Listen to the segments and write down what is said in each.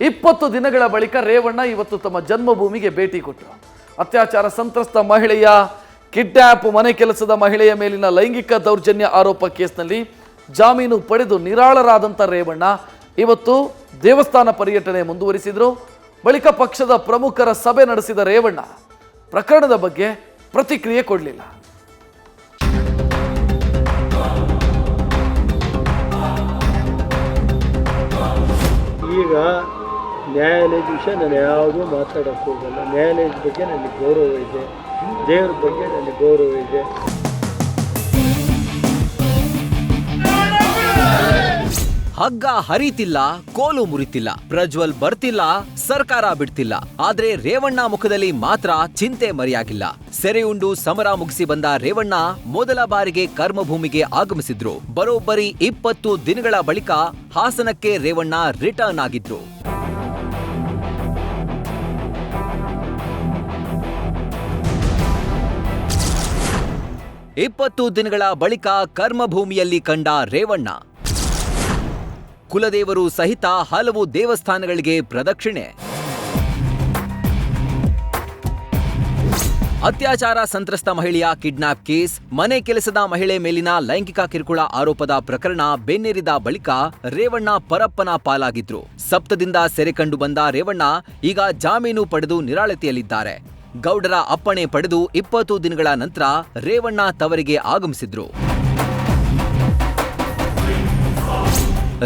20 ದಿನಗಳ ಬಳಿಕ ರೇವಣ್ಣ ಇವತ್ತು ತಮ್ಮ ಜನ್ಮಭೂಮಿಗೆ ಭೇಟಿ ಕೊಟ್ಟರು. ಅತ್ಯಾಚಾರ ಸಂತ್ರಸ್ತ ಮಹಿಳೆಯ ಕಿಡ್ನಾಪ್, ಮನೆ ಕೆಲಸದ ಮಹಿಳೆಯ ಮೇಲಿನ ಲೈಂಗಿಕ ದೌರ್ಜನ್ಯ ಆರೋಪ ಕೇಸ್ನಲ್ಲಿ ಜಾಮೀನು ಪಡೆದು ನಿರಾಳರಾದಂಥ ರೇವಣ್ಣ ಇವತ್ತು ದೇವಸ್ಥಾನ ಪರ್ಯಟನೆ ಮುಂದುವರಿಸಿದರು. ಬಳಿಕ ಪಕ್ಷದ ಪ್ರಮುಖರ ಸಭೆ ನಡೆಸಿದ ರೇವಣ್ಣ ಪ್ರಕರಣದ ಬಗ್ಗೆ ಪ್ರತಿಕ್ರಿಯೆ ಕೊಡಲಿಲ್ಲ. ಈಗ ನ್ಯಾಯಾಲಯದ ವಿಷಯ ನಾನು ಯಾವುದೂ ಮಾತಾಡೋಕ್ಕೆ ಹೋಗಲ್ಲ. ನ್ಯಾಯಾಲಯದ ಬಗ್ಗೆ ನನಗೆ ಗೌರವ ಇದೆ, ದೇವ್ರ ಬಗ್ಗೆ ನನಗೆ ಗೌರವ ಇದೆ. ಹಗ್ಗ ಹರಿತಿಲ್ಲ, ಕೋಲು ಮುರಿತಿಲ್ಲ, ಪ್ರಜ್ವಲ್ ಬರ್ತಿಲ್ಲ, ಸರ್ಕಾರ ಬಿಡ್ತಿಲ್ಲ. ಆದ್ರೆ ರೇವಣ್ಣ ಮುಖದಲ್ಲಿ ಮಾತ್ರ ಚಿಂತೆ ಮರೆಯಾಗಿಲ್ಲ. ಸೆರೆಯುಂಡು ಸಮರ ಮುಗಿಸಿ ಬಂದ ರೇವಣ್ಣ ಮೊದಲ ಬಾರಿಗೆ ಕರ್ಮಭೂಮಿಗೆ ಆಗಮಿಸಿದ್ರು. ಬರೋಬ್ಬರಿ 20 ದಿನಗಳ ಬಳಿಕ ಹಾಸನಕ್ಕೆ ರೇವಣ್ಣ ರಿಟರ್ನ್ ಆಗಿದ್ರು. ಇಪ್ಪತ್ತು ದಿನಗಳ ಬಳಿಕ ಕರ್ಮಭೂಮಿಯಲ್ಲಿ ಕಂಡ ರೇವಣ್ಣ ಕುಲದೇವರು ಸಹಿತ ಹಲವು ದೇವಸ್ಥಾನಗಳಿಗೆ ಪ್ರದಕ್ಷಿಣೆ. ಅತ್ಯಾಚಾರ ಸಂತ್ರಸ್ತ ಮಹಿಳೆಯ ಕಿಡ್ನಾಪ್ ಕೇಸ್, ಮನೆ ಕೆಲಸದ ಮಹಿಳೆ ಮೇಲಿನ ಲೈಂಗಿಕ ಕಿರುಕುಳ ಆರೋಪದ ಪ್ರಕರಣ ಬೆನ್ನೇರಿದ ಬಳಿಕ ರೇವಣ್ಣ ಪರಪ್ಪನ ಪಾಲಾಗಿದ್ರು. ಸಪ್ತದಿಂದ ಸೆರೆ ಕಂಡು ಬಂದ ರೇವಣ್ಣ ಈಗ ಜಾಮೀನು ಪಡೆದು ನಿರಾಳತೆಯಲ್ಲಿದ್ದಾರೆ. ಗೌಡರ ಅಪ್ಪಣೆ ಪಡೆದು 20 ದಿನಗಳ ನಂತರ ರೇವಣ್ಣ ತವರಿಗೆ ಆಗಮಿಸಿದ್ರು.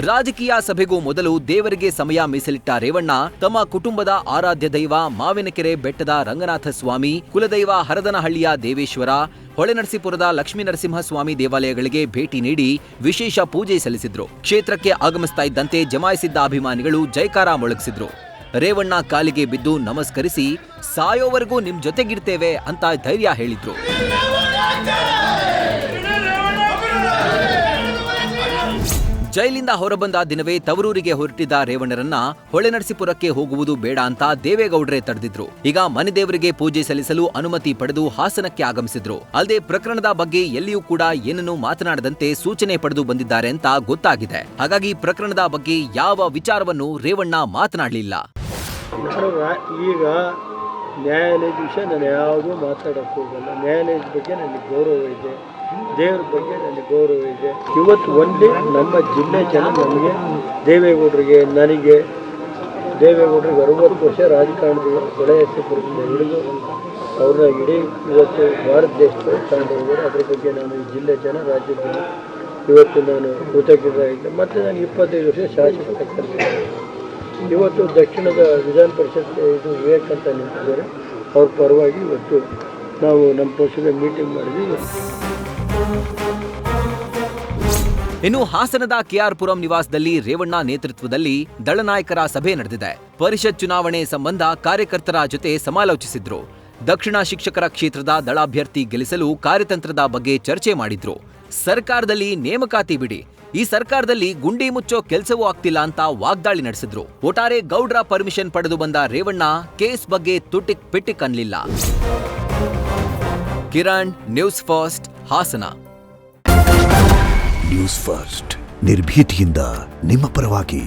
ರಾಜಕೀಯ ಸಭೆಗೂ ಮೊದಲು ದೇವರಿಗೆ ಸಮಯ ಮೀಸಲಿಟ್ಟ ರೇವಣ್ಣ ತಮ್ಮ ಕುಟುಂಬದ ಆರಾಧ್ಯ ದೈವ ಮಾವಿನಕೆರೆ ಬೆಟ್ಟದ ರಂಗನಾಥ ಸ್ವಾಮಿ, ಕುಲದೈವ ಹರದನಹಳ್ಳಿಯ ದೇವೇಶ್ವರ, ಹೊಳೆನರಸೀಪುರದ ಲಕ್ಷ್ಮೀ ನರಸಿಂಹಸ್ವಾಮಿ ದೇವಾಲಯಗಳಿಗೆ ಭೇಟಿ ನೀಡಿ ವಿಶೇಷ ಪೂಜೆ ಸಲ್ಲಿಸಿದ್ರು. ಕ್ಷೇತ್ರಕ್ಕೆ ಆಗಮಿಸ್ತಾ ಇದ್ದಂತೆ ಜಮಾಯಿಸಿದ್ದ ಅಭಿಮಾನಿಗಳು ಜೈಕಾರ ಮೊಳಗಿಸಿದ್ರು. ರೇವಣ್ಣ ಕಾಲಿಗೆ ಬಿದ್ದು ನಮಸ್ಕರಿಸಿ ಸಾಯೋವರೆಗೂ ನಿಮ್ ಜೊತೆಗಿರ್ತೇವೆ ಅಂತ ಧೈರ್ಯ ಹೇಳಿದ್ರು. ಜೈಲಿಂದ ಹೊರಬಂದ ದಿನವೇ ತವರೂರಿಗೆ ಹೊರಟಿದ್ದ ರೇವಣ್ಣರನ್ನ ಹೊಳೆನರಸೀಪುರಕ್ಕೆ ಹೋಗುವುದು ಬೇಡ ಅಂತ ದೇವೇಗೌಡ್ರೆ ತಡೆದಿದ್ರು. ಈಗ ಮನೆ ದೇವರಿಗೆ ಪೂಜೆ ಸಲ್ಲಿಸಲು ಅನುಮತಿ ಪಡೆದು ಹಾಸನಕ್ಕೆ ಆಗಮಿಸಿದ್ರು. ಅಲ್ಲದೆ ಪ್ರಕರಣದ ಬಗ್ಗೆ ಎಲ್ಲಿಯೂ ಕೂಡ ಏನನ್ನೂ ಮಾತನಾಡದಂತೆ ಸೂಚನೆ ಪಡೆದು ಬಂದಿದ್ದಾರೆ ಅಂತ ಗೊತ್ತಾಗಿದೆ. ಹಾಗಾಗಿ ಪ್ರಕರಣದ ಬಗ್ಗೆ ಯಾವ ವಿಚಾರವನ್ನು ರೇವಣ್ಣ ಮಾತನಾಡಲಿಲ್ಲ. ಈಗ ನ್ಯಾಯಾಲಯದ ವಿಷಯ ನಾನು ಯಾವುದೂ ಮಾತಾಡೋಕ್ಕೆ ಹೋಗಲ್ಲ. ನ್ಯಾಯಾಲಯದ ಬಗ್ಗೆ ನನಗೆ ಗೌರವ ಇದೆ, ದೇವ್ರ ಬಗ್ಗೆ ನನಗೆ ಗೌರವ ಇದೆ. ಇವತ್ತು ಒಂದೇ ನಮ್ಮ ಜಿಲ್ಲೆ ಜನ ನಮಗೆ ದೇವೇಗೌಡರಿಗೆ, ನನಗೆ ದೇವೇಗೌಡರಿಗೆ 60 ವರ್ಷ ರಾಜಕಾರಣದ ಹೊಳೆನರಸೀಪುರದಿಂದ ಹಿಡಿದು ಅವ್ರನ್ನ ಇಡೀ ಇವತ್ತು ಭಾರತ ದೇಶದ ತಗೊಂಡಿದ್ದಾರೆ. ಅದ್ರ ಬಗ್ಗೆ ನಾನು ಈ ಜಿಲ್ಲೆ ಜನ, ರಾಜ್ಯದ ಇವತ್ತು ನಾನು ಕೃತಜ್ಞರಾಗಿದ್ದೆ. ಮತ್ತು ನಾನು 25 ವರ್ಷ ಶಾಸಕ ಕಲಿತಿದ್ದೆ. ಇವತ್ತು ದಕ್ಷಿಣದ ವಿಧಾನ ಪರಿಷತ್ ಇದು ವಿವೇಕ್ ಅಂತ ನಿಂತಿದ್ದಾರೆ. ಅವ್ರ ಪರವಾಗಿ ಇವತ್ತು ನಾವು ನಮ್ಮ ಪಕ್ಷದ ಮೀಟಿಂಗ್ ಮಾಡಿದ್ವಿ. ಇನ್ನು ಹಾಸನದ ಕೆಆರ್ ಪುರಂ ನಿವಾಸದಲ್ಲಿ ರೇವಣ್ಣ ನೇತೃತ್ವದಲ್ಲಿ ದಳನಾಯಕರ ಸಭೆ ನಡೆದಿದೆ. ಪರಿಷತ್ ಚುನಾವಣೆ ಸಂಬಂಧ ಕಾರ್ಯಕರ್ತರ ಜೊತೆ ಸಮಾಲೋಚಿಸಿದ್ರು. ದಕ್ಷಿಣ ಶಿಕ್ಷಕರ ಕ್ಷೇತ್ರದ ದಳಾಭ್ಯರ್ಥಿ ಗೆಲ್ಲಿಸಲು ಕಾರ್ಯತಂತ್ರದ ಬಗ್ಗೆ ಚರ್ಚೆ ಮಾಡಿದ್ರು. ಸರ್ಕಾರದಲ್ಲಿ ನೇಮಕಾತಿ ಬಿಡಿ, ಈ ಸರ್ಕಾರದಲ್ಲಿ ಗುಂಡಿ ಮುಚ್ಚೋ ಕೆಲಸವೂ ಆಗ್ತಿಲ್ಲ ಅಂತ ವಾಗ್ದಾಳಿ ನಡೆಸಿದ್ರು. ಒಟ್ಟಾರೆ ಗೌಡ್ರ ಪರ್ಮಿಷನ್ ಪಡೆದು ಬಂದ ರೇವಣ್ಣ ಕೇಸ್ ಬಗ್ಗೆ ತುಟಿಕ್ ಪಿಟಿಕ್ ಅನ್ಲಿಲ್ಲ. Kiran, news first, Hassan. News first ನಿರ್ಭೀತಿಯಿಂದ ನಿಮ್ಮ ಪರವಾಗಿ.